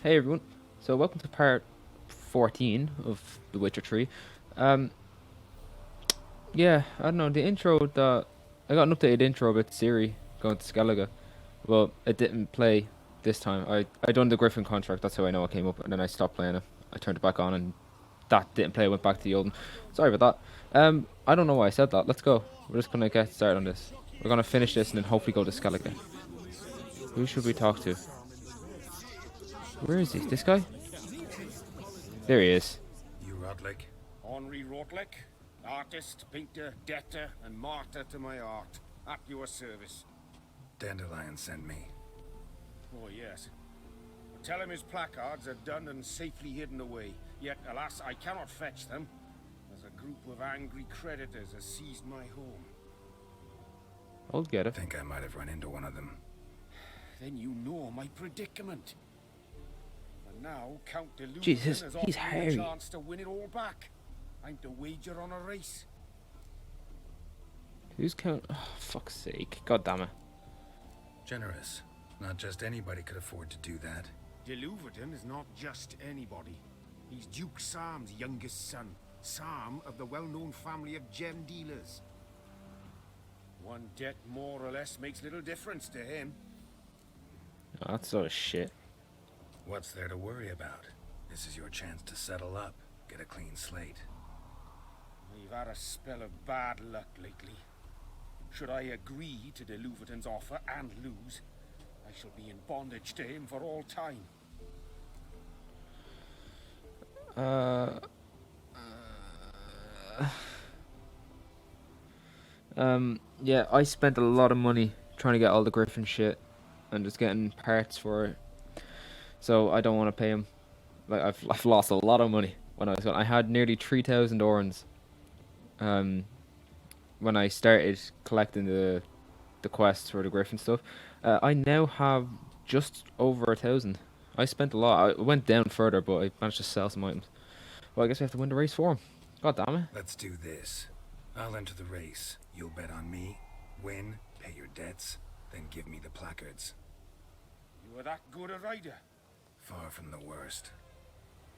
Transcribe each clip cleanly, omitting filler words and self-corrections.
Hey everyone, so welcome to part 14 of The Witcher 3. Um, yeah, I don't know, the intro that I got an updated intro about Siri going to Skellige. Well, it didn't play this time. I done the Griffin contract, that's how I know it came up, and then I stopped playing it. I turned it back on and that didn't play, I went back to the old one. Sorry about that. I don't know why I said that. Let's go. We're just gonna get started on this. We're gonna finish this and then hopefully go to Skellige. Who should we talk to? Where is he? This guy? There he is. You Rotlick? Henri Rotlick, artist, painter, debtor, and martyr to my art. At your service. Dandelion sent me. Oh, yes. Tell him his placards are done and safely hidden away. Yet, alas, I cannot fetch them, as a group of angry creditors has seized my home. I'll get it. Think I might have run into one of them. Then you know my predicament. And now, Count de Luton Jesus, has he's offered me a hairy. chance to win it all back. I'm to wager on a race. Who's count? Oh, fuck's sake. God damn it. Generous. Not just anybody could afford to do that. De Luverton is not just anybody. He's Duke Sam's youngest son. Sam of the well-known family of gem dealers. One debt more or less makes little difference to him. Oh, that's sort of shit. What's there to worry about? This is your chance to settle up, get a clean slate. We've had a spell of bad luck lately. Should I agree to de Luverton's offer and lose, I shall be in bondage to him for all time. Yeah, I spent a lot of money trying to get all the Griffin shit and just getting parts for it. So I don't want to pay him. Like I've lost a lot of money when I was going. I had nearly 3,000 orans. When I started collecting the quests for the Griffin stuff, I now have just over 1,000. I spent a lot. I went down further, but I managed to sell some items. Well, I guess I have to win the race for him. God damn it. Let's do this. I'll enter the race. You'll bet on me, win, pay your debts, then give me the placards. You are that good a rider? Far from the worst.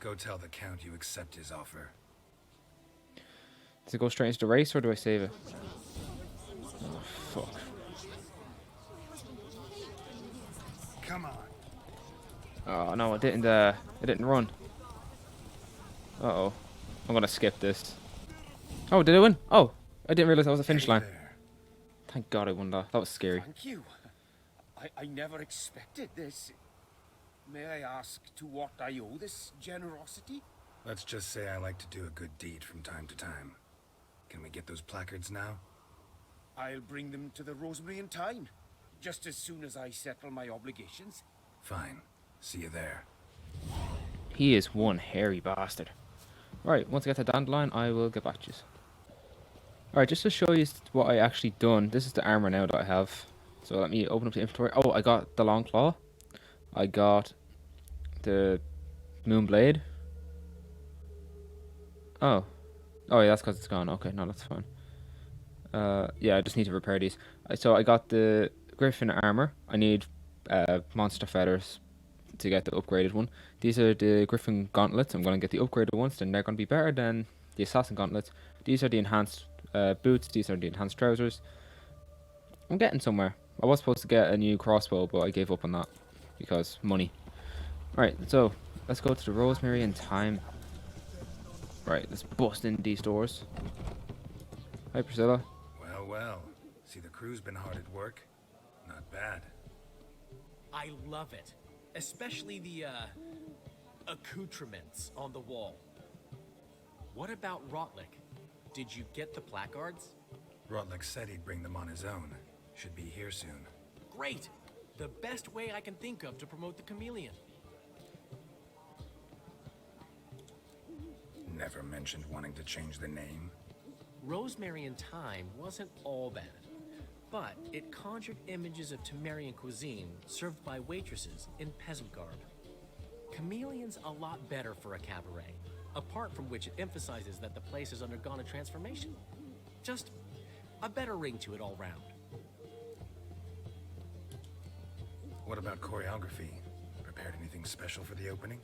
Go tell the Count you accept his offer. Does it go straight into the race or do I save it? Oh, fuck. Come on. Oh no, it didn't run. Uh-oh. I'm gonna skip this. Oh, did I win? Oh, I didn't realize that was a finish Hey line. there. Thank God I won that. That was scary. Thank you. I never expected this. May I ask to what I owe this generosity? Let's just say I like to do a good deed from time to time. Can we get those placards now? I'll bring them to the Rosemary in time, just as soon as I settle my obligations. Fine. See you there. He is one hairy bastard. Right, once I get to Dandelion, I will get back to you. Alright, just to show you what I actually done. This is the armor now that I have. So let me open up the inventory. Oh, I got the long claw. I got the moon blade. Oh. Oh yeah, that's because it's gone. Okay, no, that's fine. Yeah, I just need to repair these. So I got the Griffin armor. I need monster feathers to get the upgraded one. These are the Griffin gauntlets. I'm going to get the upgraded ones, then they're going to be better than the assassin gauntlets. These are the enhanced boots. These are the enhanced trousers. I'm getting somewhere. I was supposed to get a new crossbow, but I gave up on that because money. Right, so let's go to the Rosemary in time. Right, let's bust in these doors. Hi, Priscilla. Well, well. See, the crew's been hard at work. Not bad. I love it. Especially the, accoutrements on the wall. What about Rotlick? Did you get the placards? Rotlick said he'd bring them on his own. Should be here soon. Great! The best way I can think of to promote the chameleon. Never mentioned wanting to change the name. Rosemary in Time wasn't all bad, but it conjured images of Temerian cuisine served by waitresses in peasant garb. Chameleon's a lot better for a cabaret, apart from which it emphasizes that the place has undergone a transformation. Just a better ring to it all round. What about choreography? Prepared anything special for the opening?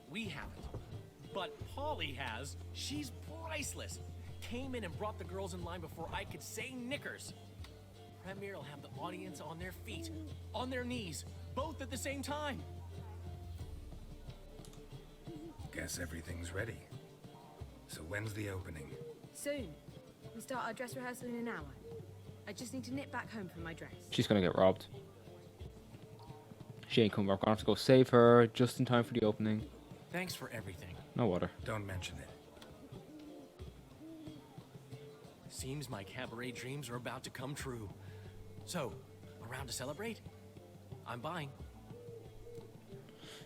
We haven't. But Polly has. She's priceless. Came in and brought the girls in line before I could say knickers. Premiere will have the audience on their feet, on their knees, both at the same time. Guess everything's ready. So when's the opening? Soon. We start our dress rehearsal in an hour. I just need to nip back home for my dress. She's gonna get robbed. She ain't coming back. We're gonna have to go save her just in time for the opening. Thanks for everything. No water. Don't mention it. Seems my cabaret dreams are about to come true. So, around to celebrate? I'm buying.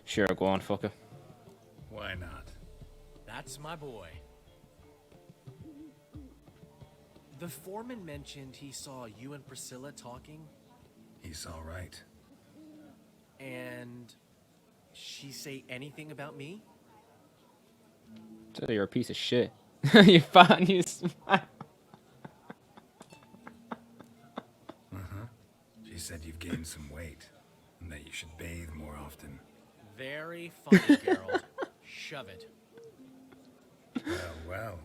Sure, go on, fuck it. Why not? That's my boy. The foreman mentioned he saw you and Priscilla talking, He's all right. and she say anything about me? Tell you, you're a piece of shit. You fat and you smile. She said you've gained some weight, and that you should bathe more often. Very funny, Geralt. Shove it. Well, well.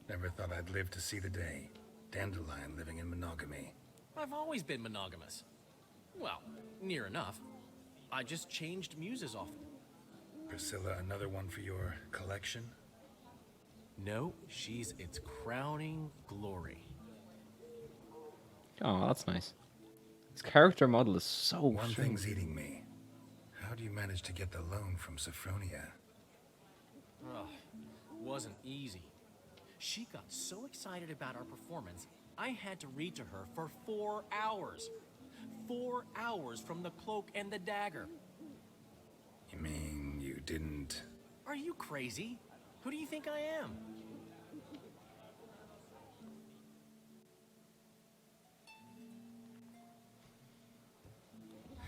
Never thought I'd live to see the day. Dandelion living in monogamy. I've always been monogamous. Well, near enough. I just changed muses often. Priscilla, another one for your collection? No, she's its crowning glory. Oh, that's nice. His character model is so One strange. thing's eating me. How do you manage to get the loan from Sophronia? Ugh, wasn't easy. She got so excited about our performance, I had to read to her for 4 hours. 4 hours from the cloak and the dagger. You mean you didn't... Are you crazy? Who do you think I am?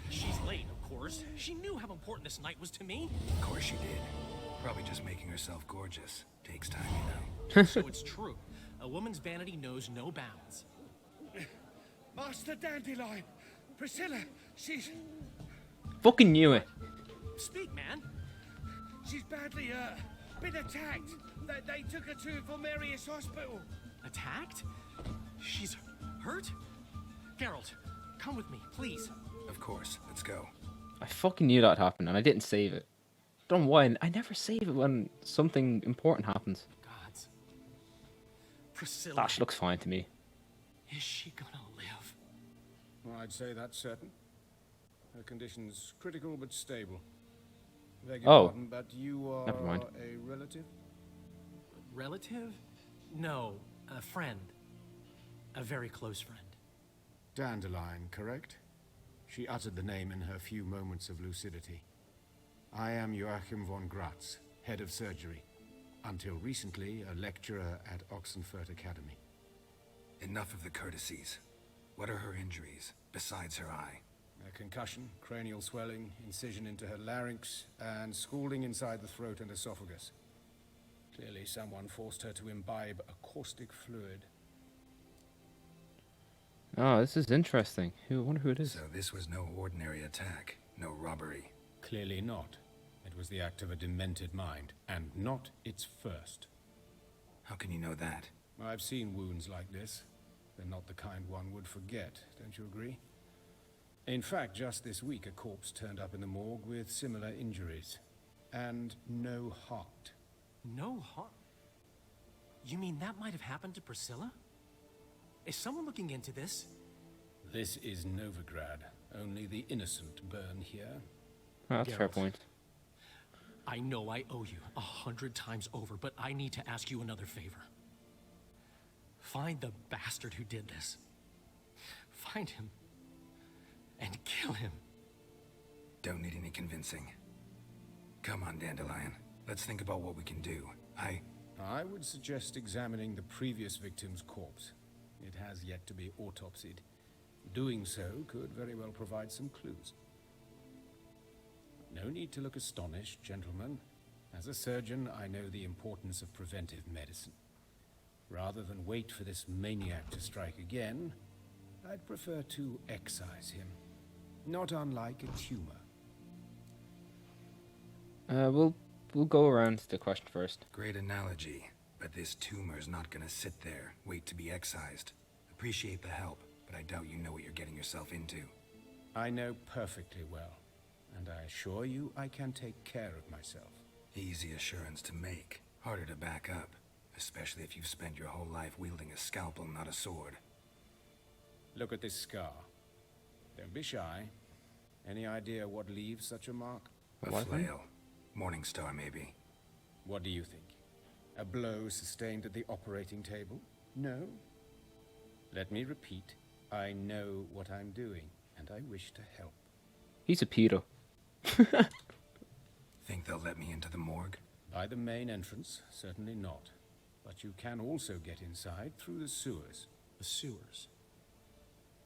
She's late, of course. She knew how important this night was to me. Of course she did. Probably just making herself gorgeous. Takes time, you know. So it's true. A woman's vanity knows no bounds. Master Dandelion! Priscilla! She's Fucking knew it. Speak, man. badly been attacked. They took her to Valmerius Hospital. Attacked? She's hurt? Geralt, come with me, please. Of course. Let's go. I fucking knew that happened and I didn't save it. Don't know why. I never save it when something important happens. Gods. Priscilla. Ah, she looks fine to me. Is she gonna live? Well, I'd say that's certain. Her condition's critical but stable. Beg your Oh. pardon, but you are Never mind. a relative? Relative? No, a friend. A very close friend. Dandelion, correct? She uttered the name in her few moments of lucidity. I am Joachim von Gratz, head of surgery. Until recently, a lecturer at Oxenfurt Academy. Enough of the courtesies. What are her injuries, besides her eye? A concussion, cranial swelling, incision into her larynx, and scalding inside the throat and esophagus. Clearly someone forced her to imbibe a caustic fluid. Oh, this is interesting. I wonder who it is. So this was no ordinary attack, no robbery. Clearly not. It was the act of a demented mind, and not its first. How can you know that? I've seen wounds like this. They're not the kind one would forget, don't you agree? In fact, just this week a corpse turned up in the morgue with similar injuries. And no heart. No harm. You mean that might have happened to Priscilla? Is someone looking into this? This is Novigrad. Only the innocent burn here. Oh, that's a fair Geralt. point. I know I owe you 100 times over, but I need to ask you another favor. Find the bastard who did this. Find him. And kill him. Don't need any convincing. Come on, Dandelion. Let's think about what we can do. I would suggest examining the previous victim's corpse. It has yet to be autopsied. Doing so could very well provide some clues. No need to look astonished, gentlemen. As a surgeon, I know the importance of preventive medicine. Rather than wait for this maniac to strike again, I'd prefer to excise him. Not unlike a tumor. We'll go around the question first. Great analogy, but this tumor's not gonna sit there, wait to be excised. Appreciate the help, but I doubt you know what you're getting yourself into. I know perfectly well, and I assure you I can take care of myself. Easy assurance to make, harder to back up, especially if you've spent your whole life wielding a scalpel, not a sword. Look at this scar. Don't be shy. Any idea what leaves such a mark? A What? flail. Morning star, maybe. What do you think? A blow sustained at the operating table? No? Let me repeat. I know what I'm doing, and I wish to help. He's a pedo. Think they'll let me into the morgue? By the main entrance, certainly not. But you can also get inside through the sewers. The sewers.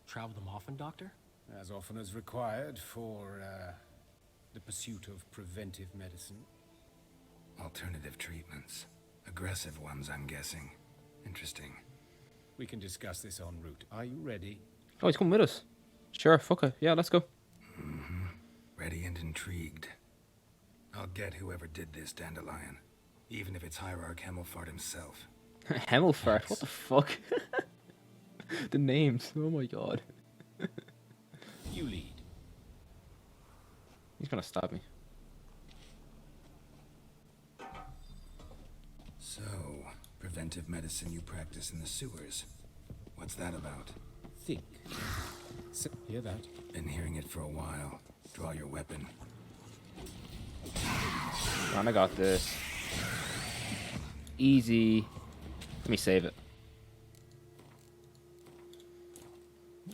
Travel them often, Doctor? As often as required for, the pursuit of preventive medicine. Alternative treatments. Aggressive ones, I'm guessing. Interesting. We can discuss this en route. Are you ready? Oh, he's coming with us. Sure, fuck it. Yeah, let's go. Ready and intrigued. I'll get whoever did this, Dandelion. Even if it's Hierarch Hemmelfart himself. Hemmelfart, what the fuck? The names, oh my god. You lead. He's gonna stab me. So, preventive medicine you practice in the sewers. What's that about? Think. Hear that? Been hearing it for a while. Draw your weapon. Man, I got this. Easy. Let me save it.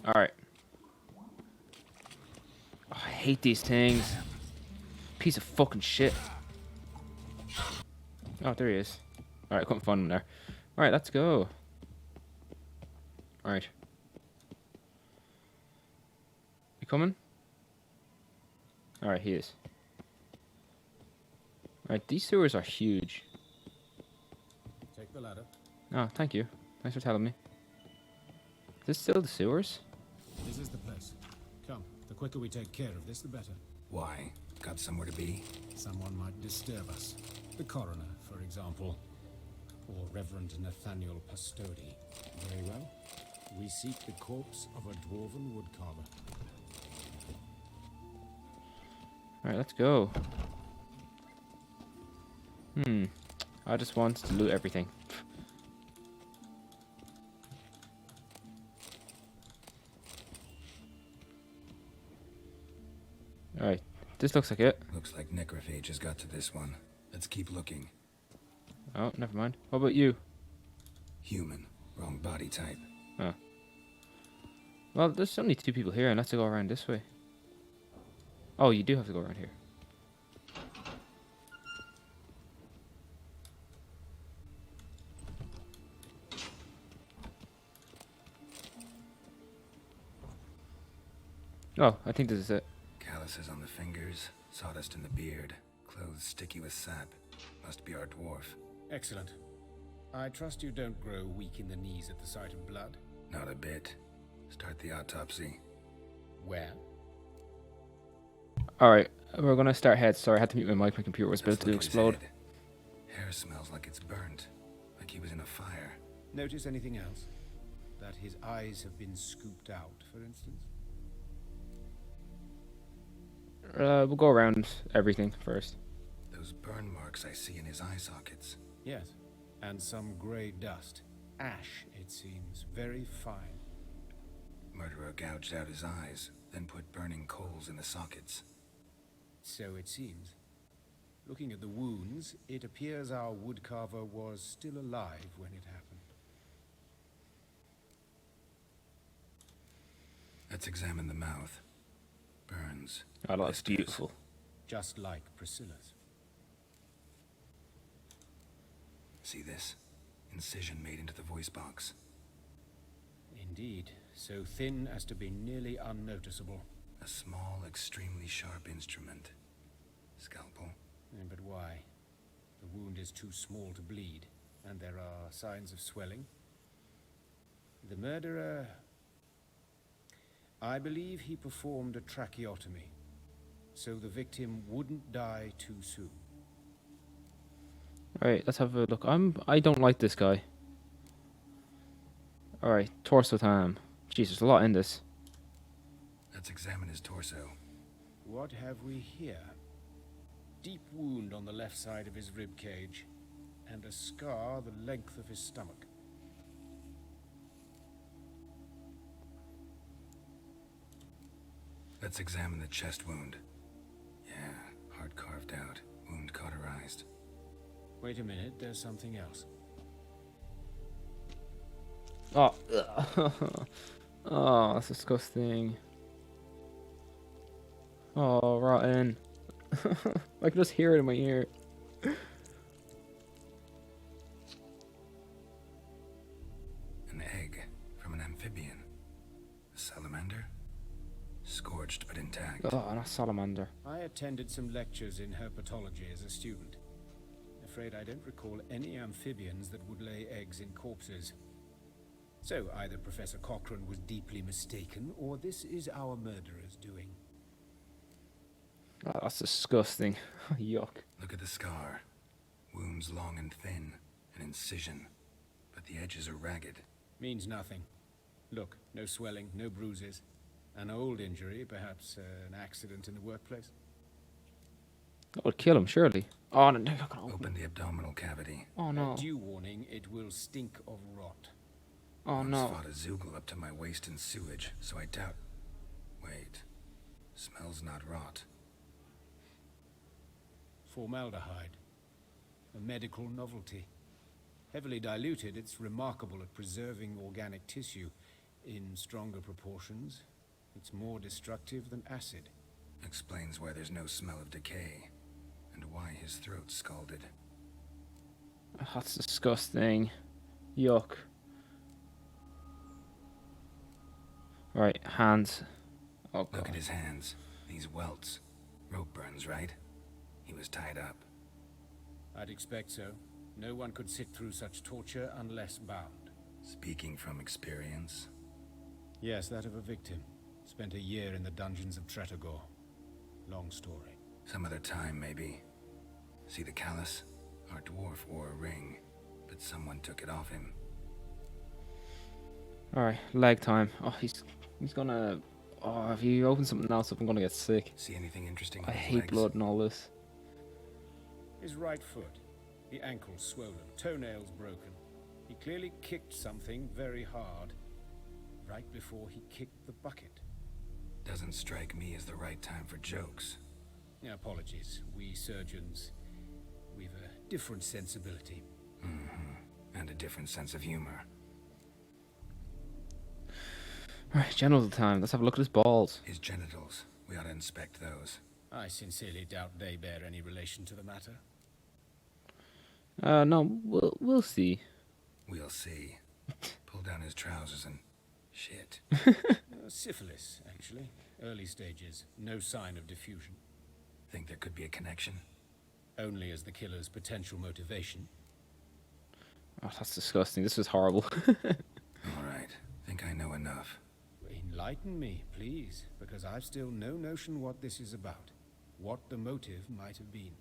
Alright. Oh, I hate these things. Piece of fucking shit. Oh, there he is. Alright, couldn't find him there. Alright, let's go. Alright. You coming? Alright, he is. Alright, these sewers are huge. Take the ladder. Oh, thank you. Thanks for telling me. Is this still the sewers? This is the place. Come, the quicker we take care of this, the better. Why? Got somewhere to be? Someone might disturb us. The coroner, for example. Or Reverend Nathaniel Pastodi. Very well. We seek the corpse of a dwarven woodcarver. Alright, let's go. I just want to loot everything. Alright, this looks like it. Looks like necrophage has got to this one. Let's keep looking. Oh, never mind. What about you? Human. Wrong body type. Oh. Well, there's only 2 people here, and let's go around this way. Oh, you do have to go around here. Oh, I think this is it. Calluses on the fingers, sawdust in the beard, clothes sticky with sap. Must be our dwarf. Excellent. I trust you don't grow weak in the knees at the sight of blood. Not a bit. Start the autopsy. Where? Alright, we're gonna start heads. Sorry, I had to mute my mic. My computer was about Let's to look at his explode. head. Hair smells like it's burnt. Like he was in a fire. Notice anything else? That his eyes have been scooped out, for instance? We'll go around everything first. Those burn marks I see in his eye sockets. Yes. And some grey dust. Ash, it seems. Very fine. Murderer gouged out his eyes, then put burning coals in the sockets. So it seems. Looking at the wounds, it appears our woodcarver was still alive when it happened. Let's examine the mouth. Burns. Oh, that's Blisters. beautiful. Just like Priscilla's. See this? Incision made into the voice box. Indeed. So thin as to be nearly unnoticeable. A small, extremely sharp instrument. Scalpel. But why? The wound is too small to bleed, and there are signs of swelling. The murderer... I believe he performed a tracheotomy. so the victim wouldn't die too soon. Alright, let's have a look. I don't like this guy. Alright, torso time. Jeez, there's a lot in this. Let's examine his torso. What have we here? Deep wound on the left side of his rib cage, and a scar the length of his stomach. Let's examine the chest wound. Yeah, heart carved out, wound cauterized. Wait a minute, there's something else. Oh, oh, that's disgusting. Oh, rotten. I can just hear it in my ear. An egg from an amphibian. A salamander? Scorched but intact. Oh, not salamander. I attended some lectures in herpetology as a student. Afraid I don't recall any amphibians that would lay eggs in corpses. So either Professor Cochrane was deeply mistaken, or this is our murderer's doing. Oh, that's disgusting. Yuck. Look at the scar. Wounds long and thin, an incision. But the edges are ragged. Means nothing. Look, no swelling, no bruises. An old injury, perhaps an accident in the workplace. That would kill him, surely. Oh, no, not gonna Open the abdominal cavity. Oh, no. Due warning, it will stink of rot. Oh, Once no. fought a Zoogle up to my waist in sewage, so I doubt... Wait. Smells not rot. Formaldehyde. A medical novelty. Heavily diluted, it's remarkable at preserving organic tissue. In stronger proportions, it's more destructive than acid. Explains why there's no smell of decay, and why his throat's scalded. Oh, that's disgusting. Yuck. Right, hands. Oh, God. Look at his hands. These welts. Rope burns, right? He was tied up. I'd expect so. No one could sit through such torture unless bound. Speaking from experience. Yes, that of a victim. Spent a year in the dungeons of Tretogor. Long story. Some other time, maybe. See the callus? Our dwarf wore a ring, but someone took it off him. Alright, leg time. Oh, he's gonna... Oh, if you open something else up, I'm gonna get sick. See anything interesting I in his hate legs? blood and all this. His right foot. The ankle swollen, toenails broken. He clearly kicked something very hard. Right before he kicked the bucket. Doesn't strike me as the right time for jokes. Apologies. We surgeons, we've a different sensibility. And a different sense of humor. Alright, genital time. Let's have a look at his balls. His genitals. We ought to inspect those. I sincerely doubt they bear any relation to the matter. No, we'll see. We'll see. Pull down his trousers and... Shit. Syphilis, actually. Early stages. No sign of diffusion. Think there could be a connection? Only as the killer's potential motivation. Oh, that's disgusting. This is horrible. Alright. Think I know enough. Enlighten me, please, because I've still no notion what this is about. What the motive might have been.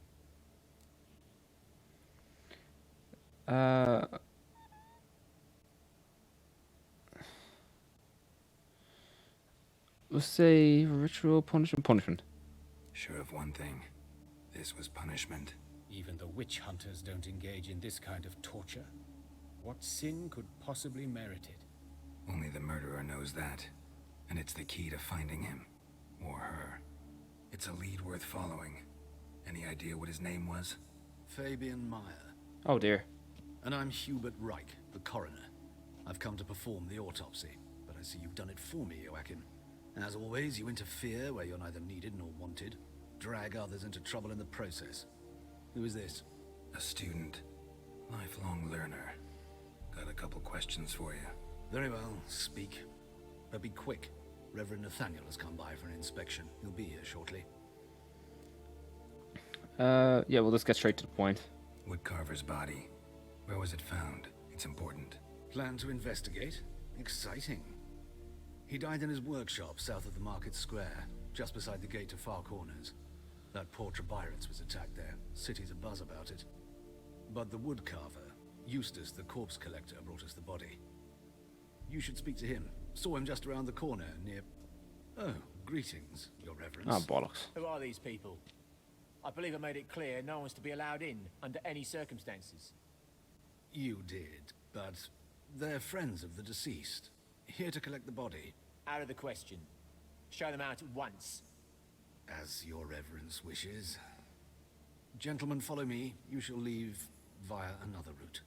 Let's say ritual punishment. Sure of one thing. This was punishment. Even the witch hunters don't engage in this kind of torture. What sin could possibly merit it? Only the murderer knows that. And it's the key to finding him. Or her. It's a lead worth following. Any idea what his name was? Fabian Meyer. Oh dear. And I'm Hubert Reich, the coroner. I've come to perform the autopsy, but I see you've done it for me, Joachim. As always, you interfere where you're neither needed nor wanted. Drag others into trouble in the process. Who is this? A student. Lifelong learner. Got a couple questions for you. Very well, speak. But be quick. Reverend Nathaniel has come by for an inspection. He'll be here shortly. Yeah, we'll just get straight to the point. Woodcarver's body. Where was it found? It's important. Plan to investigate? Exciting. He died in his workshop south of the market square, just beside the gate to Far Corners. That poor Trebirance was attacked there. City's abuzz about it. But the woodcarver, Eustace the corpse collector, brought us the body. You should speak to him. Saw him just around the corner near... Oh, greetings, your reverence. Oh, bollocks. Who are these people? I believe I made it clear no one's to be allowed in under any circumstances. You did, but they're friends of the deceased. Here to collect the body. Out of the question. Show them out at once. As your reverence wishes. Gentlemen, follow me. You shall leave via another route.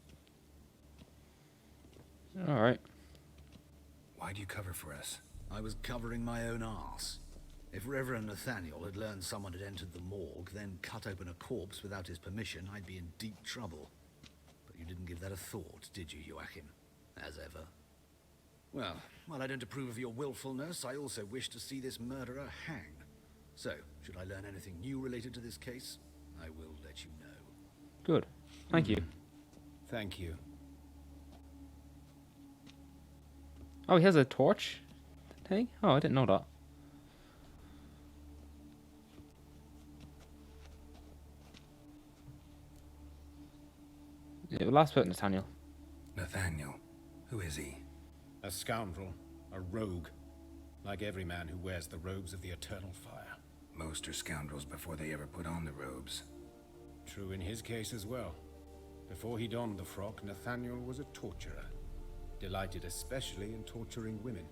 Alright. Why'd you cover for us? I was covering my own arse. If Reverend Nathaniel had learned someone had entered the morgue, then cut open a corpse without his permission, I'd be in deep trouble. But you didn't give that a thought, did you, Joachim? As ever. Well, while I don't approve of your willfulness, I also wish to see this murderer hang. So, should I learn anything new related to this case, I will let you know. Good. Thank you. Thank you. Oh, he has a torch thing? Oh, I didn't know that. Yeah, last bit, Nathaniel. Nathaniel. Who is he? A scoundrel. A rogue. Like every man who wears the robes of the eternal fire. Most are scoundrels before they ever put on the robes. True in his case as well. Before he donned the frock, Nathaniel was a torturer. Delighted especially in torturing women.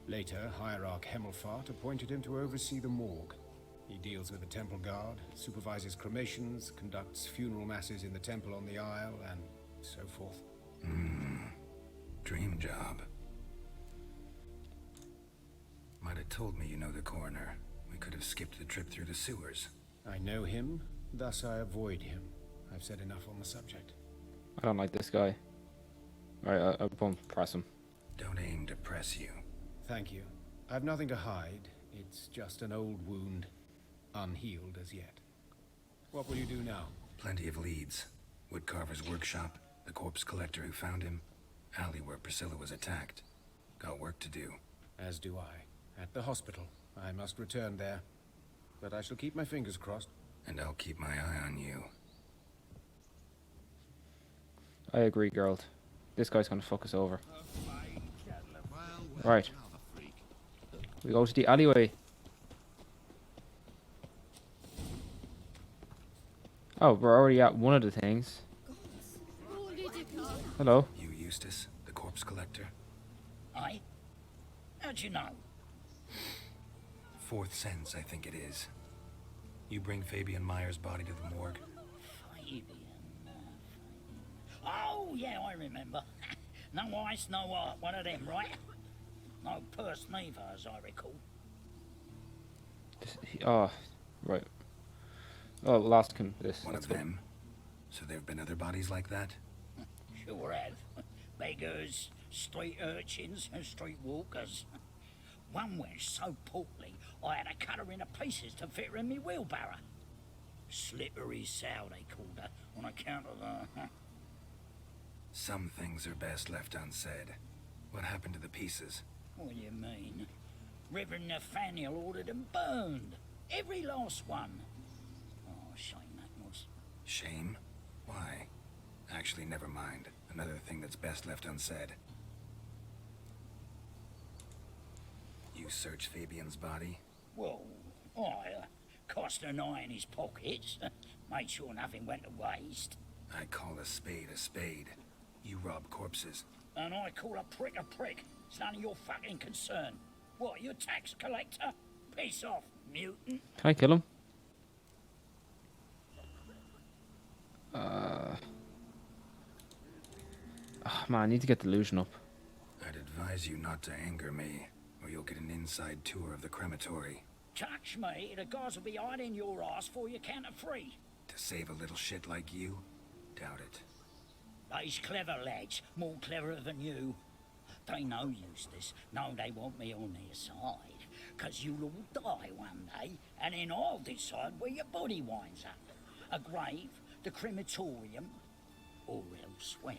Later, Hierarch Hemmelfart appointed him to oversee the morgue. He deals with the temple guard, supervises cremations, conducts funeral masses in the temple on the Isle, and so forth. Dream job. Might have told me you know the coroner. We could have skipped the trip through the sewers. I know him, thus I avoid him. I've said enough on the subject. I don't like this guy. Alright, I won't press him. Don't aim to press you. Thank you. I've nothing to hide. It's just an old wound, unhealed as yet. What will you do now? Plenty of leads. Woodcarver's workshop, the corpse collector who found him, alley where Priscilla was attacked. Got work to do. As do I. At the hospital. I must return there. But I shall keep my fingers crossed. And I'll keep my eye on you. I agree, Geralt. This guy's gonna fuck us over. Right. We go to the alleyway. Oh, we're already at one of the things. Hello. You Eustace, the corpse collector? Aye? How'd you know? Fourth sense, I think it is. You bring Fabian Meyer's body to the morgue? Fabian. Oh, yeah, I remember. No ice, no art, one of them, right? No purse neither, as I recall. Oh, right. Oh, we'll ask him this. One of them? So there have been other bodies like that? Sure have. Beggars, street urchins, and street walkers. One went so portly, I had to cut her into pieces to fit her in me wheelbarrow. Slippery sow, they called her, on account of the... Some things are best left unsaid. What happened to the pieces? What do you mean? Reverend Nathaniel ordered them burned. Every last one. Oh, shame that was. Shame? Why? Actually, never mind. Another thing that's best left unsaid. You searched Fabian's body? Well, I cast an eye in his pockets. Made sure nothing went to waste. I call a spade a spade. You rob corpses. And I call a prick a prick. It's none of your fucking concern. What, you a tax collector? Piss off, mutant. Can I kill him? Oh, man, I need to get delusion up. I'd advise you not to anger me, or you'll get an inside tour of the crematory. Touch me, the guys will be hiding your ass for you count of 3. To save a little shit like you? Doubt it. They's clever lads, more cleverer than you. They know Eustace, know they want me on their side. 'Cause you'll all die one day, and then I'll decide where your body winds up. A grave, the crematorium, or elsewhere.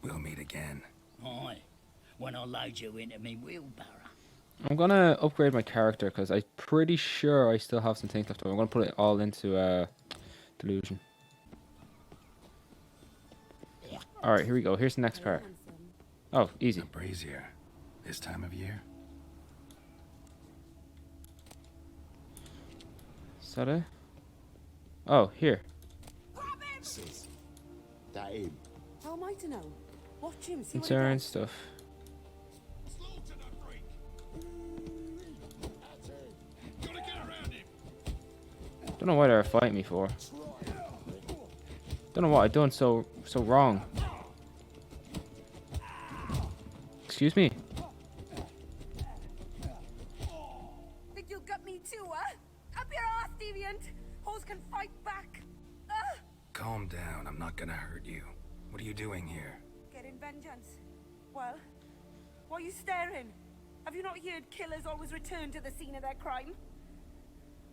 We'll meet again. Aye. when I load you into me wheelbarrow. I'm gonna upgrade my character because I'm pretty sure I still have some things left over. I'm gonna put it all into delusion. All right, here we go. Here's the next part. Oh, easy. A brazier. This time of year? Is that it? Oh, here. Sis, that him? How am I to know? Watch him, see what he Insurance does. stuff. Don't know why they're fighting me for. Don't know what I've done so wrong. Excuse me. Think you'll gut me too, huh? Up your ass, deviant! Hoes can fight back! Calm down, I'm not gonna hurt you. What are you doing here? Getting vengeance. Well, why are you staring? Have you not heard killers always return to the scene of their crime?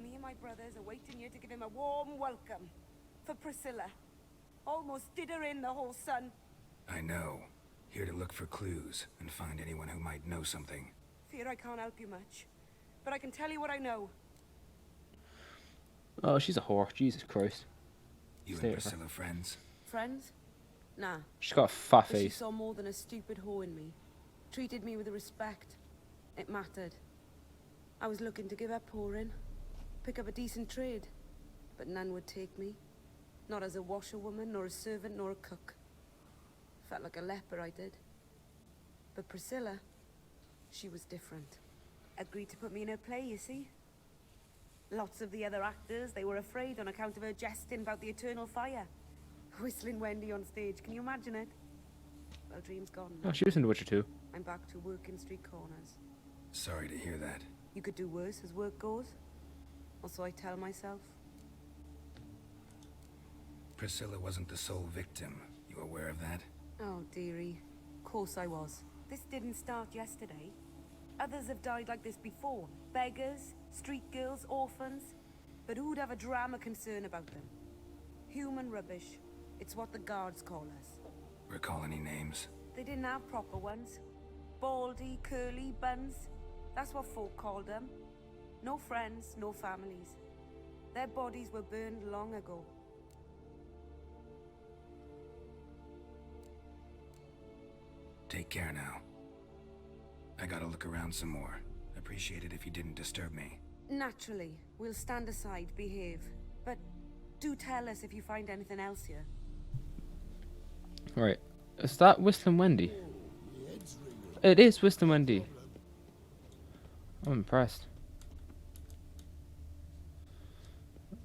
Me and my brothers are waiting here to give him a warm welcome. For Priscilla. Almost did her in, the whole son. I know. Here to look for clues and find anyone who might know something. Fear I can't help you much. But I can tell you what I know. Oh, she's a whore. Jesus Christ. You Stay and with her. Priscilla friends? Friends? Nah. She's got a fat But she face. saw more than a stupid whore in me. Treated me with respect. It mattered. I was looking to give up whoring. Pick up a decent trade. But none would take me. Not as a washerwoman, nor a servant, nor a cook. Felt like a leper, I did. But Priscilla, she was different. Agreed to put me in her play, you see? Lots of the other actors, they were afraid on account of her jesting about the eternal fire. Whistling Wendy on stage, can you imagine it? Well, dream's gone now. Oh, she was in The Witcher 2. I'm back to working street corners. Sorry to hear that. You could do worse as work goes. Or so I tell myself. Priscilla wasn't the sole victim. You aware of that? Oh, dearie. Of course I was. This didn't start yesterday. Others have died like this before. Beggars, street girls, orphans. But who'd have a drama concern about them? Human rubbish. It's what the guards call us. Recall any names? They didn't have proper ones. Baldy, curly, buns. That's what folk called them. No friends, no families. Their bodies were burned long ago. Take care now. I gotta look around some more. Appreciate it if you didn't disturb me. Naturally, we'll stand aside, behave. But do tell us if you find anything else here. Right. Is that Whistling Wendy? It is Whistling Wendy. I'm impressed.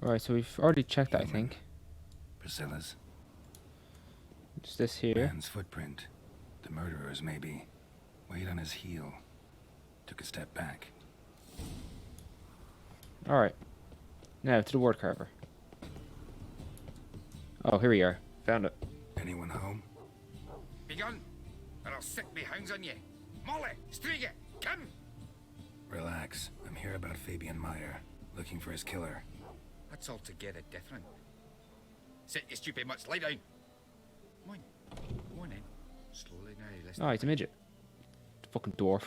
Right, so we've already checked that, I think. Priscilla's. It's this here. Man's footprint. The murderer's, maybe. Weight on his heel. Took a step back. Alright. Now to the word carver. Oh, here we are. Found it. Anyone home? Begun, or I'll sick me hounds on you. Molly, Striga, come! Relax. I'm here about Fabian Meyer. Looking for his killer. That's altogether different. Sit your stupid mutts, lie down. Come on, go on then. Slowly now, listen. Oh, he's a midget. Fucking dwarf.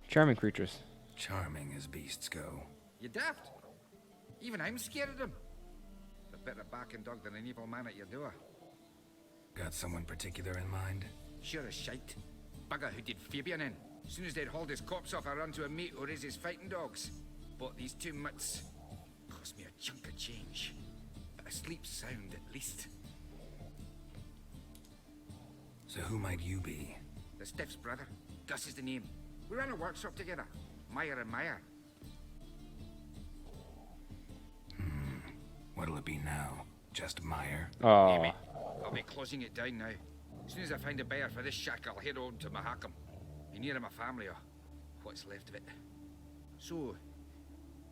Charming creatures. Charming as beasts go. You daft? Even I'm scared of them. A better barking dog than an evil man at your door. Got someone particular in mind? Sure as shite. Bugger who did Fabian in. As soon as they'd hauled his corpse off, I run to a mate who raised his fighting dogs. Bought these 2 mutts. Cost me a chunk of change. But I sleep sound at least. So who might you be? The Stiff's brother. Gus is the name. We ran a workshop together. Meyer and Meyer. What'll it be now? Just Meyer? Oh, Amy, I'll be closing it down now. As soon as I find a buyer for this shack, I'll head on to Mahakam. Be near my family, or what's left of it. So,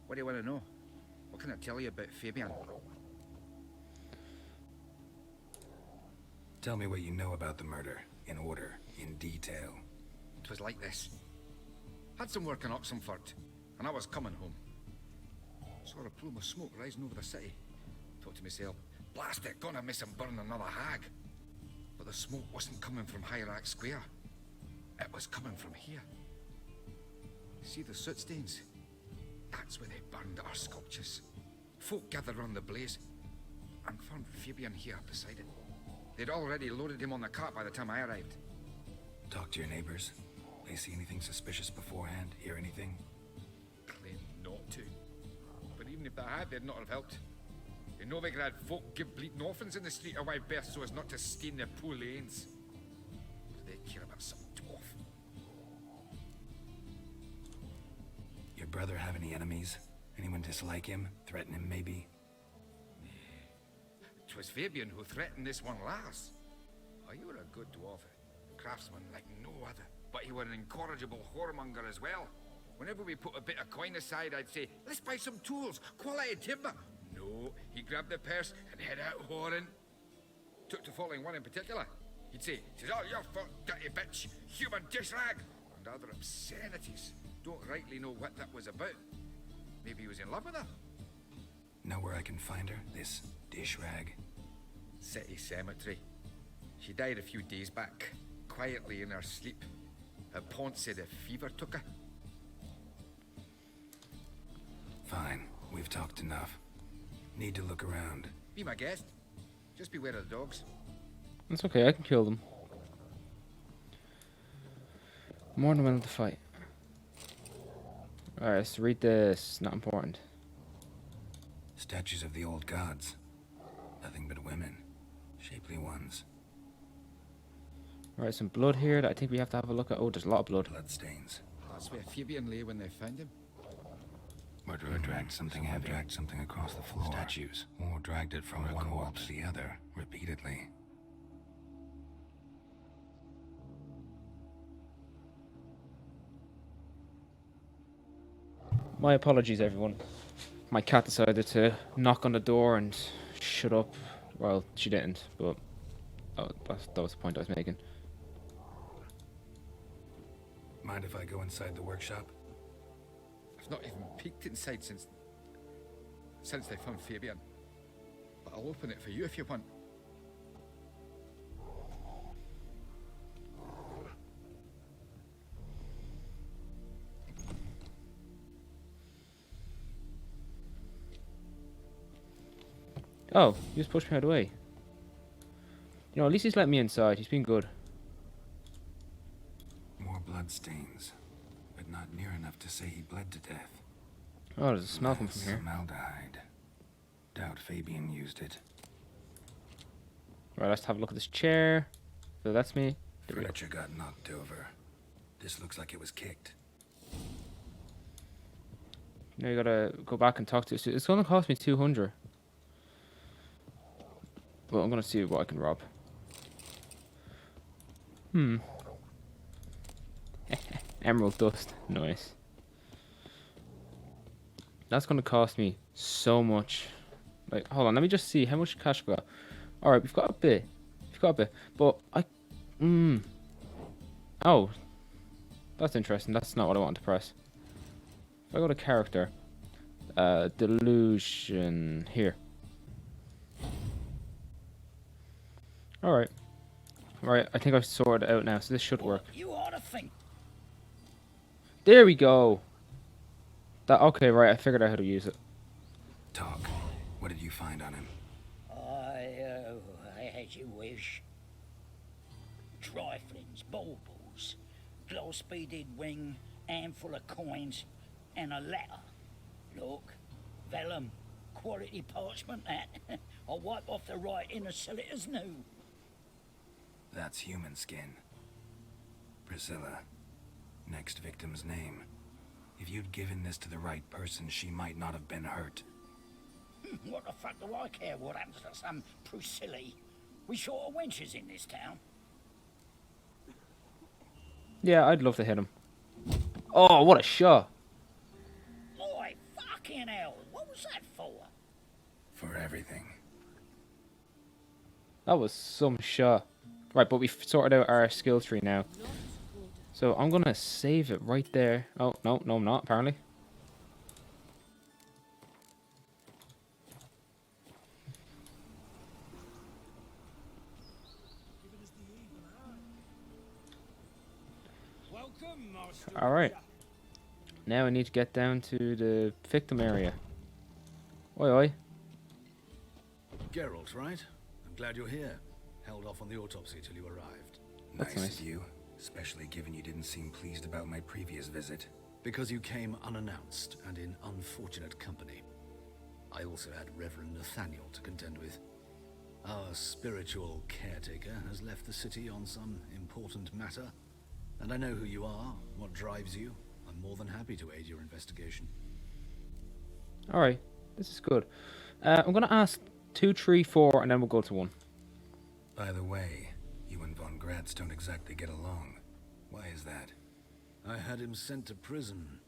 what do you want to know? What can I tell you about Fabian? Tell me what you know about the murder. In order. In detail. It was like this. Had some work in Oxenford, and I was coming home. Saw a plume of smoke rising over the city. Thought to myself, blast it, gonna miss him burn another hag. But the smoke wasn't coming from Hyrax Square. It was coming from here. See the soot stains? That's where they burned our sculptures. Folk gathered around the blaze and found Fabian here beside it. They'd already loaded him on the cart by the time I arrived. Talk to your neighbors. They see anything suspicious beforehand? Hear anything? Claim not to. But even if they had, they'd not have helped. In Novigrad, folk give bleeding orphans in the street a wide berth so as not to stain their poor lanes. Do they care about some dwarf? Your brother have any enemies? Anyone dislike him? Threaten him, maybe? 'Twas Fabian who threatened this one last. Oh, you were a good dwarf. Craftsman like no other. But he were an incorrigible whoremonger as well. Whenever we put a bit of coin aside, I'd say, let's buy some tools, quality timber. No, he grabbed the purse and head out whoring. Took to following one in particular. He'd say, "'Tis all your fault, dirty bitch, human dish rag," and other obscenities. Don't rightly know what that was about. Maybe he was in love with her. Know where I can find her? This dish rag? City cemetery. She died a few days back, quietly in her sleep. Her pont said a fever took her. Fine, we've talked enough. Need to look around. Be my guest. Just beware of the dogs. That's okay, I can kill them. More than willing to fight. Alright, let's read this. Not important. Statues of the old gods. Nothing but women. Shapely ones. Alright, some blood here that I think we have to have a look at. Oh, there's a lot of blood. Bloodstains. That's where Fabian lay when they found him. Murderer dragged something heavy. Dragged something across the floor. Statues. Or dragged it from one wall to the other, repeatedly. My apologies, everyone. My cat decided to knock on the door and shut up. Well, she didn't, but that was the point I was making. Mind if I go inside the workshop? I've not even peeked inside since they found Fabian. But I'll open it for you if you want. Oh, he just pushed me out of the way. You know, at least he's let me inside. He's been good. More bloodstains, but not near enough to say he bled to death. Oh, there's a smell coming from here. Formaldehyde. Doubt Fabian used it. Right, let's have a look at this chair. So that's me. Furniture got knocked over. This looks like it was kicked. Now you gotta go back and talk to. It's gonna cost me 200. But I'm gonna see what I can rob. Emerald dust, nice. That's gonna cost me so much. Like, hold on, let me just see how much cash we got. All right, we've got a bit. But oh, that's interesting. That's not what I wanted to press. If I go to character, delusion here. Alright. Right, I think I've sorted it out now, so this should work. You ought to think. There we go! Okay, right, I figured out how to use it. Talk. What did you find on him? As you wish. Triflings, baubles, gloss-beaded ring, handful of coins, and a letter. Look, vellum, quality parchment that. I'll wipe off the writing and sell it as new. That's human skin. Priscilla. Next victim's name. If you'd given this to the right person, she might not have been hurt. What the fuck do I care what happens to some Priscilla? We short of wenches in this town. Yeah, I'd love to hit him. Oh, what a shot! Boy, fucking hell, what was that for? For everything. That was some shot. Right, but we've sorted out our skill tree now. So I'm gonna save it right there. Oh, no, I'm not, apparently. Alright. Now I need to get down to the victim area. Oi, oi. Geralt, right? I'm glad you're here. Held off on the autopsy till you arrived. That's nice. Of you, especially given you didn't seem pleased about my previous visit. Because you came unannounced and in unfortunate company. I also had Reverend Nathaniel to contend with. Our spiritual caretaker has left the city on some important matter, and I know who you are, what drives you. I'm more than happy to aid your investigation. Alright, this is good. I'm gonna ask 2, 3, 4, and then we'll go to 1. By the way, you and Von Gratz don't exactly get along. Why is that? I had him sent to prison.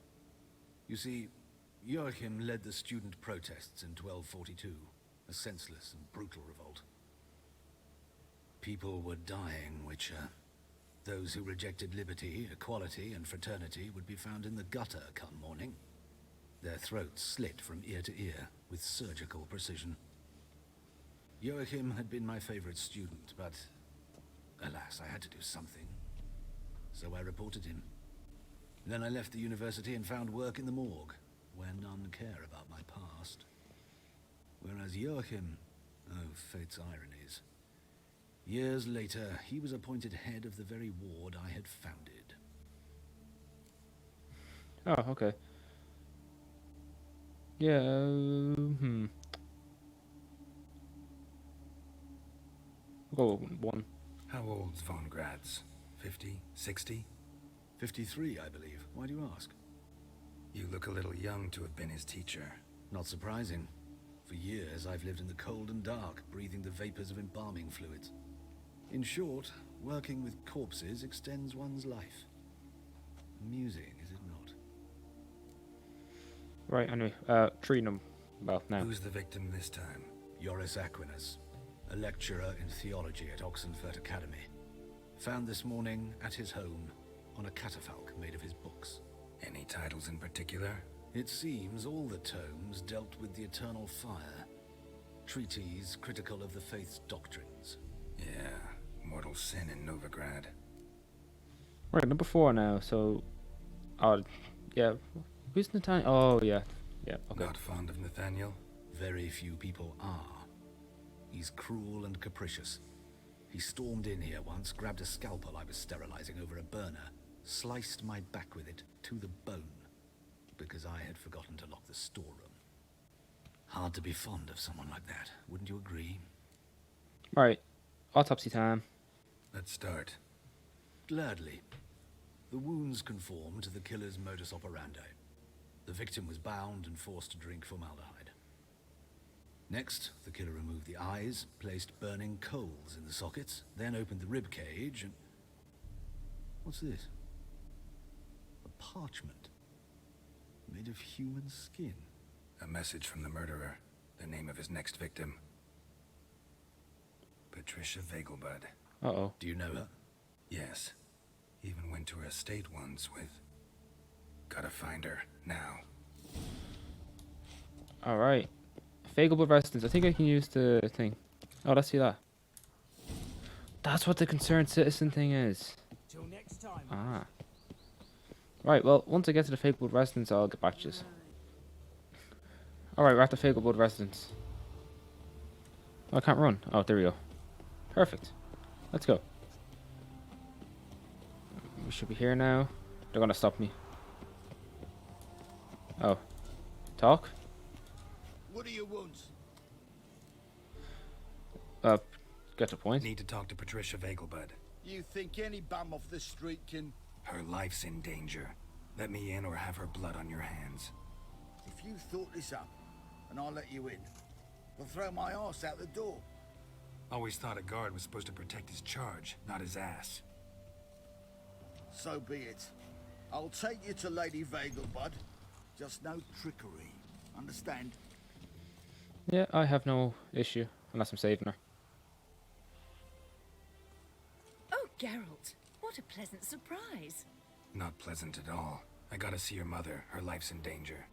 You see, Joachim led the student protests in 1242, a senseless and brutal revolt. People were dying, Witcher. Those who rejected liberty, equality, and fraternity would be found in the gutter come morning. Their throats slit from ear to ear with surgical precision. Joachim had been my favorite student, but alas, I had to do something. So I reported him. Then I left the university and found work in the morgue, where none care about my past. Whereas Joachim, oh, fate's ironies. Years later, he was appointed head of the very ward I had founded. Oh, okay. Yeah, We'll go 1. How old's Von Gratz? 50? 60? 53, I believe. Why do you ask? You look a little young to have been his teacher. Not surprising. For years, I've lived in the cold and dark, breathing the vapors of embalming fluids. In short, working with corpses extends one's life. Amusing, is it not? Right, anyway, 3 well, now. Who's the victim this time? Joris Aquinas, a lecturer in theology at Oxenfurt Academy. Found this morning at his home on a catafalque made of his books. Any titles in particular? It seems all the tomes dealt with the eternal fire. Treatises critical of the faith's doctrines. Yeah, mortal sin in Novigrad. Right, number 4 now, so... Oh, yeah. Who's Nathaniel? Oh, yeah. Yeah, okay. Not fond of Nathaniel? Very few people are. He's cruel and capricious. He stormed in here once, grabbed a scalpel I was sterilizing over a burner, sliced my back with it to the bone, because I had forgotten to lock the storeroom. Hard to be fond of someone like that, wouldn't you agree? Right, autopsy time. Let's start. Gladly. The wounds conform to the killer's modus operandi. The victim was bound and forced to drink formaldehyde. Next, the killer removed the eyes, placed burning coals in the sockets, then opened the rib cage and... What's this? A parchment. Made of human skin. A message from the murderer. The name of his next victim. Patricia Vegelbud. Uh-oh. Do you know her? Yes. Even went to her estate once with... Gotta find her, now. Alright. Fageable residence. I think I can use the thing. Oh, let's see that. That's what the concerned citizen thing is. Till next time. Ah. Right, well, once I get to the Fageable residence, I'll get back to you. Alright, we're at the Fageable residence. Oh, I can't run. Oh, there we go. Perfect. Let's go. We should be here now. They're gonna stop me. Oh. Talk? What do you want? Get to point. Need to talk to Patricia Vegelbud. You think any bum off the street can... Her life's in danger. Let me in or have her blood on your hands. If you thought this up, and I'll let you in, I'll throw my ass out the door. Always thought a guard was supposed to protect his charge, not his ass. So be it. I'll take you to Lady Vegelbud. Just no trickery. Understand? Yeah, I have no issue, unless I'm saving her. Oh, Geralt, what a pleasant surprise. Not pleasant at all. I gotta see your mother. Her life's in danger.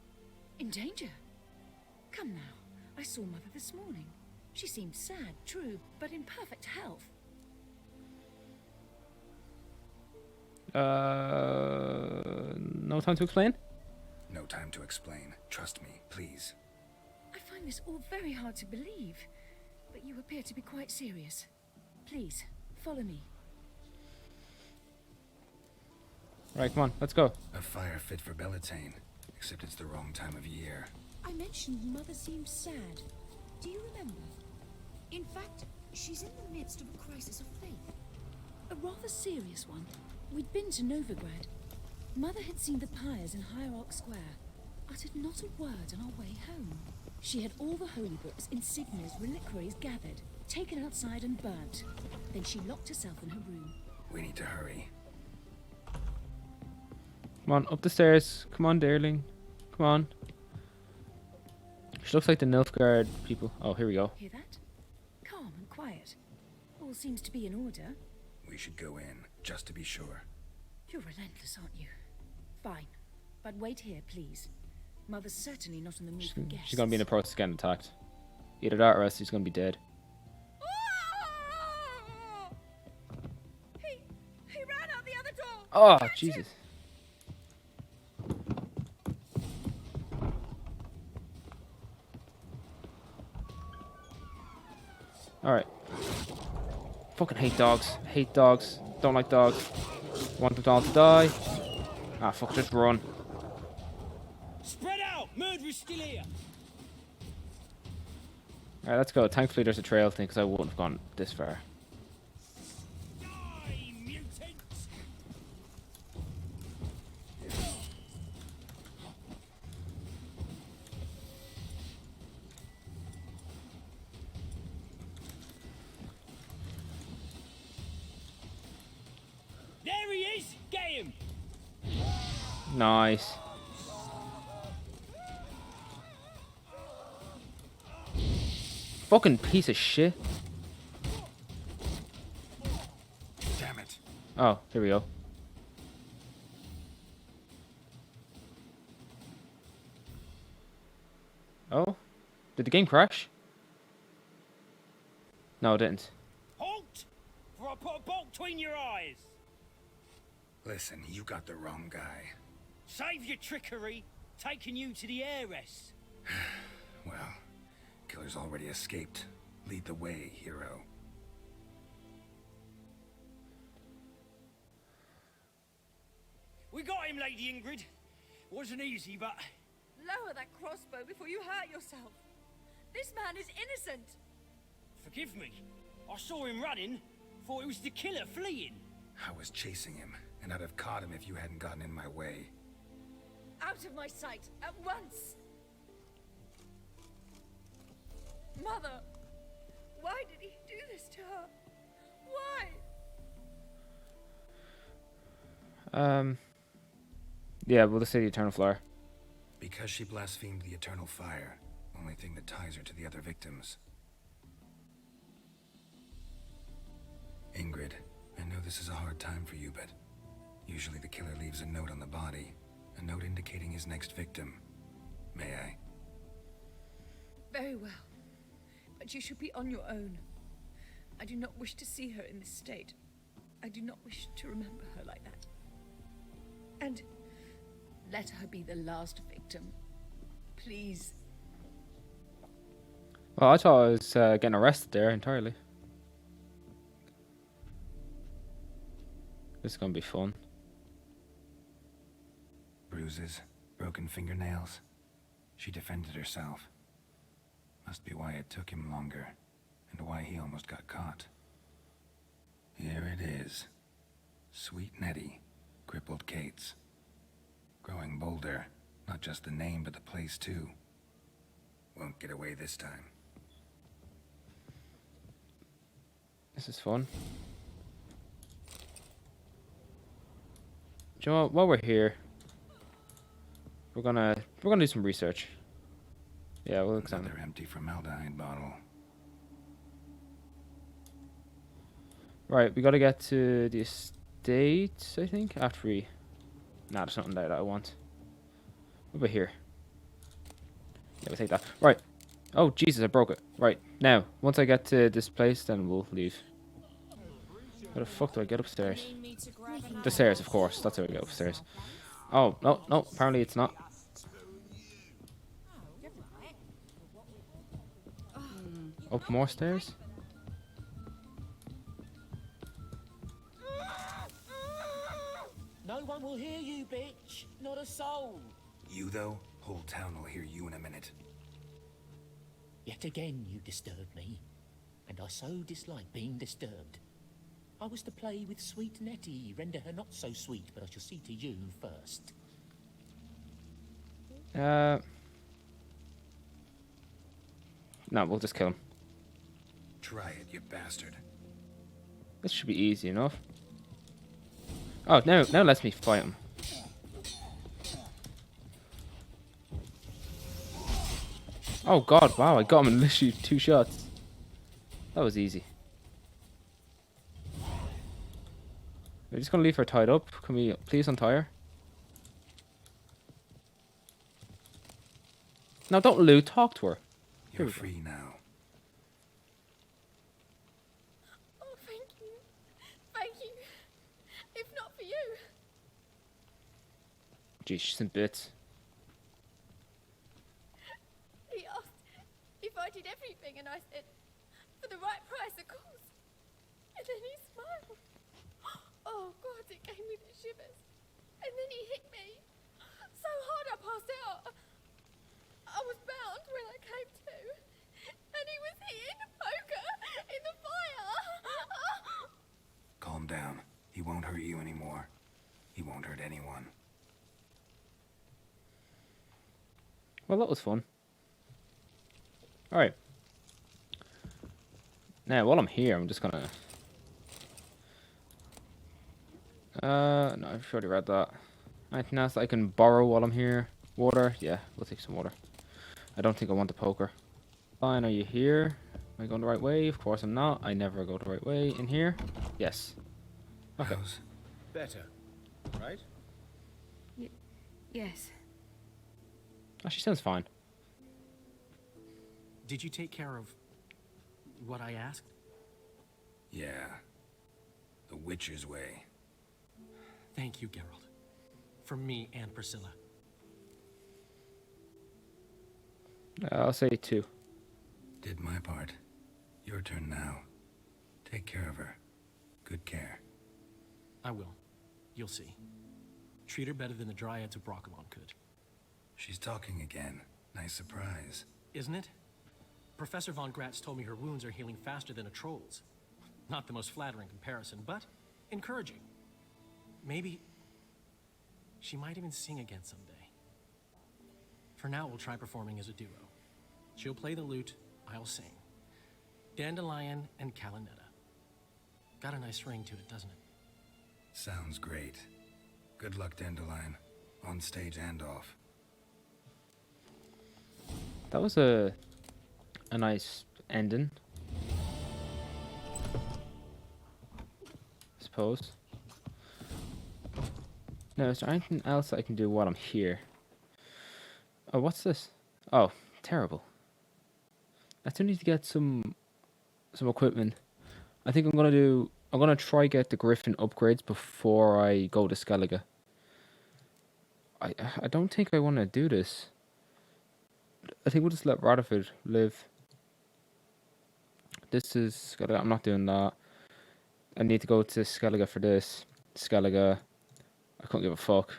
In danger? Come now, I saw Mother this morning. She seemed sad, true, but in perfect health. No time to explain? No time to explain. Trust me, please. I find this all very hard to believe, but you appear to be quite serious. Please, follow me. Right, come on, let's go. A fire fit for Bellatane, except it's the wrong time of year. I mentioned Mother seemed sad. Do you remember? In fact, she's in the midst of a crisis of faith. A rather serious one. We'd been to Novigrad. Mother had seen the pyres in Hierarch Square, uttered not a word on our way home. She had all the holy books, insignias, reliquaries gathered, taken outside and burnt. Then she locked herself in her room. We need to hurry. Come on, up the stairs. Come on, darling. Come on. She looks like the Nilfgaard people. Oh, here we go. Hear that? Calm and quiet. All seems to be in order. We should go in, just to be sure. You're relentless, aren't you? Fine. But wait here, please. Mother's certainly not in the mood for guests. She's gonna be in the process of getting attacked. Either that or else she's gonna be dead. He ran out the other door! Oh, Jesus. Alright. Fucking hate dogs. Hate dogs. Don't like dogs. Want them all to die. Ah, fuck, just run. Spread out! Murderer's still here! Alright, let's go. Thankfully there's a trail thing because I wouldn't have gone this far. Die, mutants! There he is! Get him! Nice. Fucking piece of shit. Damn it. Oh, here we go. Oh? Did the game crash? No, it didn't. Halt! For I put a bolt between your eyes! Listen, you got the wrong guy. Save your trickery, taking you to the heiress. Well, killer's already escaped. Lead the way, hero. We got him, Lady Ingrid. Wasn't easy, but... Lower that crossbow before you hurt yourself. This man is innocent. Forgive me. I saw him running. Thought it was the killer fleeing. I was chasing him, and I'd have caught him if you hadn't gotten in my way. Out of my sight, at once. Mother, why did he do this to her? Why? Yeah, we'll just say the Eternal Flower. Because she blasphemed the eternal fire. Only thing that ties her to the other victims. Ingrid, I know this is a hard time for you, but usually the killer leaves a note on the body. A note indicating his next victim. May I? Very well. But you should be on your own. I do not wish to see her in this state. I do not wish to remember her like that. And let her be the last victim. Please. Well, I thought I was getting arrested there entirely. This is gonna be fun. Bruises, broken fingernails. She defended herself. Must be why it took him longer, and why he almost got caught. Here it is. Sweet Nettie, crippled Kate's. Growing bolder, not just the name, but the place too. Won't get away this time. This is fun. Do you know what? While we're here, we're gonna do some research. Yeah, we'll examine. Another empty formaldehyde bottle. Right, we gotta get to the estate, I think, after we... Nah, there's nothing there that I want. What about here? Yeah, we'll take that. Right. Oh, Jesus, I broke it. Right, now, once I get to this place, then we'll leave. How the fuck do I get upstairs? Need me to grab The stairs, of course. That's where we go, upstairs. Oh, no, no, apparently it's not. Up more stairs? No one will hear you, bitch. Not a soul. You, though? Whole town will hear you in a minute. Yet again you disturbed me, and I so dislike being disturbed. I was to play with sweet Nettie, render her not so sweet, but I shall see to you first. No, we'll just kill him. Try it, you bastard. This should be easy enough. Oh, now let me fight him. Oh god, wow, I got him in literally 2 shots. That was easy. We're just gonna leave her tied up. Can we please untie her? No, don't loot, talk to her. You're free now. Oh, thank you. Thank you. If not for you. Geez, she's in bits. He asked if I did everything, and I said, for the right price, of course. And then he smiled. Oh, God, it gave me the shivers. And then he hit me so hard I passed out. I was bound when I came to. And he was hitting the poker in the fire. Calm down. He won't hurt you anymore. He won't hurt anyone. Well, that was fun. Alright. Now, while I'm here, I'm just gonna... no, I've already read that. Anything else I can borrow while I'm here? Water? Yeah, we'll take some water. I don't think I want the poker. Fine, are you here? Am I going the right way? Of course I'm not. I never go the right way. In here? Yes. Okay. How's Better, right? Yes. Oh, she sounds fine. Did you take care of what I asked? Yeah. The Witcher's way. Thank you, Geralt. From me and Priscilla. I'll say 2. Did my part. Your turn now. Take care of her. Good care. I will. You'll see. Treat her better than the Dryads of Brockamon could. She's talking again. Nice surprise. Isn't it? Professor Von Gratz told me her wounds are healing faster than a troll's. Not the most flattering comparison, but encouraging. Maybe she might even sing again someday. For now, we'll try performing as a duo. She'll play the lute, I'll sing. Dandelion and Calinetta. Got a nice ring to it, doesn't it? Sounds great. Good luck, Dandelion. On stage and off. That was a nice ending. I suppose. Now, is there anything else I can do while I'm here? Oh, what's this? Oh, terrible. I still need to get some equipment. I think I'm gonna try get the Griffin upgrades before I go to Skellige. I don't think I want to do this. I think we'll just let Rutherford live. This is Skellige. I'm not doing that. I need to go to Skellige for this. Skellige. I can't give a fuck.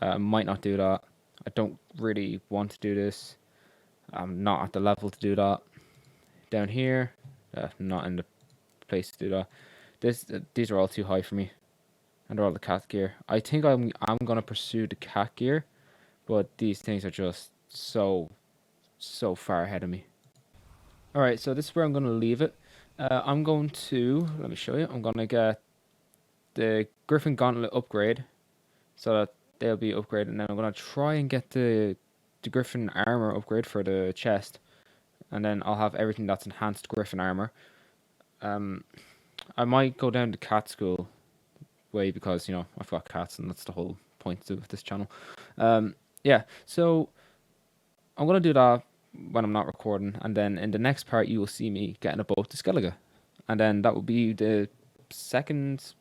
I might not do that. I don't really want to do this. I'm not at the level to do that. Down here, not in the place to do that. These are all too high for me, and they're all the cat gear. I think I'm gonna pursue the cat gear, but these things are just so far ahead of me. All right, so this is where I'm gonna leave it. I'm going to let me show you. I'm gonna get the Griffin Gauntlet upgrade, so that they'll be upgraded. And then I'm gonna try and get the Griffin armor upgrade for the chest, and then I'll have everything that's enhanced Griffin armor. I might go down to cat school way because, you know, I've got cats and that's the whole point of this channel. Yeah, so I'm going to do that when I'm not recording, and then in the next part you will see me getting a boat to Skellige. And then that will be the second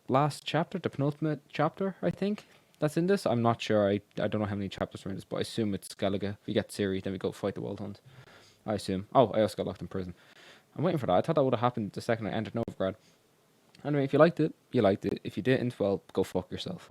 last chapter, the penultimate chapter, I think. That's in this. I'm not sure. I don't know how many chapters are in this, but I assume it's Skellige. We get Ciri, then we go fight the Wild Hunt. I assume. Oh, I also got locked in prison. I'm waiting for that. I thought that would have happened the second I entered Novigrad. Anyway, if you liked it, you liked it. If you didn't, well, go fuck yourself.